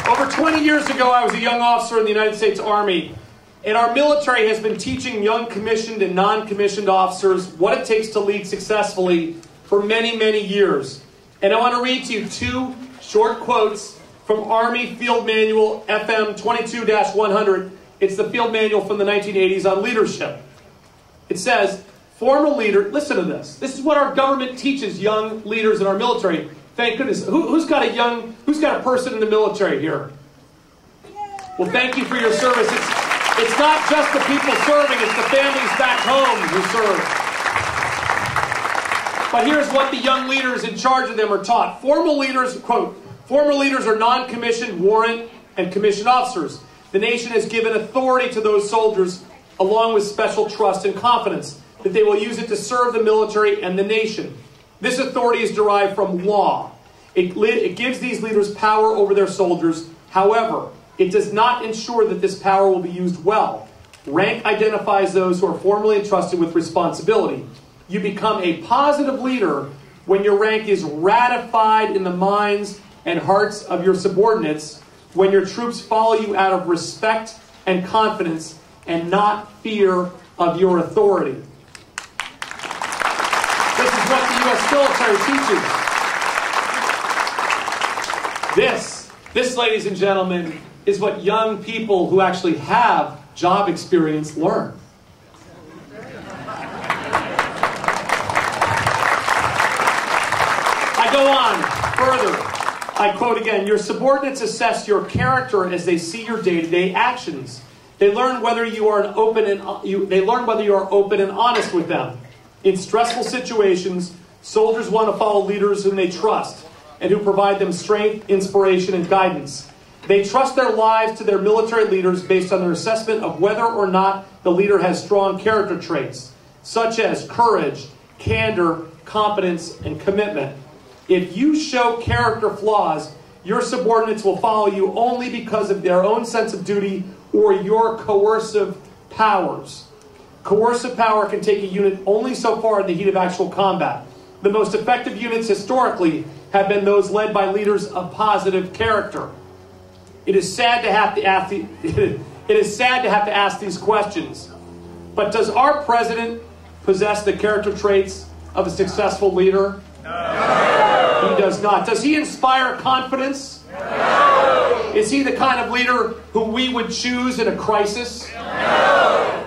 Over 20 years ago, I was a young officer in the United States Army, and our military has been teaching young commissioned and non-commissioned officers what it takes to lead successfully for many, many years. And I want to read to you two short quotes from Army Field Manual FM 22-100. It's the field manual from the 1980s on leadership. It says, formal leader, listen to this. This is what our government teaches young leaders in our military. Thank goodness. Who's got a person in the military here? Well, thank you for your service. It's not just the people serving, it's the families back home who serve. But here's what the young leaders in charge of them are taught. Formal leaders, quote, formal leaders are non-commissioned, warrant, and commissioned officers. The nation has given authority to those soldiers along with special trust and confidence that they will use it to serve the military and the nation. This authority is derived from law. It gives these leaders power over their soldiers. However, it does not ensure that this power will be used well. Rank identifies those who are formally entrusted with responsibility. You become a positive leader when your rank is ratified in the minds and hearts of your subordinates, when your troops follow you out of respect and confidence and not fear of your authority. This is what the U.S. military teaches. This, ladies and gentlemen, is what young people who actually have job experience learn. I go on further. I quote again, your subordinates assess your character as they see your day-to-day actions. They learn whether you are open and honest with them. In stressful situations, soldiers want to follow leaders whom they trust and who provide them strength, inspiration, and guidance. They trust their lives to their military leaders based on their assessment of whether or not the leader has strong character traits, such as courage, candor, competence, and commitment. If you show character flaws, your subordinates will follow you only because of their own sense of duty or your coercive powers. Coercive power can take a unit only so far in the heat of actual combat. The most effective units historically have been those led by leaders of positive character. It is sad to have to ask these questions. But does our president possess the character traits of a successful leader? No. He does not. Does he inspire confidence? No. Is he the kind of leader who we would choose in a crisis? No.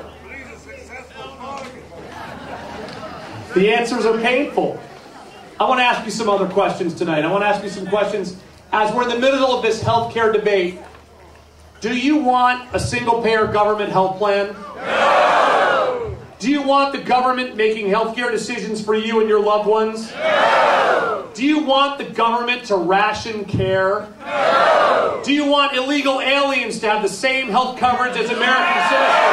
The answers are painful. I want to ask you some other questions tonight. I want to ask you some questions as we're in the middle of this healthcare debate. Do you want a single-payer government health plan? No! Do you want the government making healthcare decisions for you and your loved ones? No! Do you want the government to ration care? No! Do you want illegal aliens to have the same health coverage as American citizens?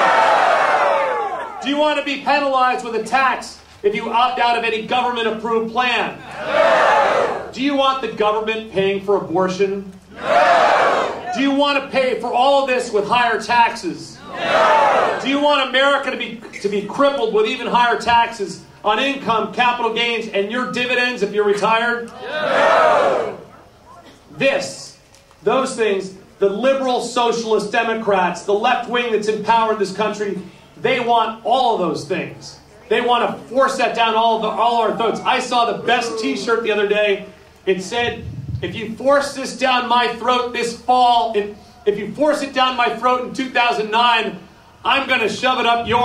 No! Do you want to be penalized with a tax if you opt out of any government-approved plan? No! Do you want the government paying for abortion? No! Do you want to pay for all of this with higher taxes? No! Do you want America to be crippled with even higher taxes on income, capital gains, and your dividends if you're retired? No! Those things, the liberal socialist Democrats, the left wing that's in power in this country, they want all of those things. They want to force that down all our throats. I saw the best t-shirt the other day. It said, if you force this down my throat this fall, if you force it down my throat in 2009, I'm going to shove it up in 2010.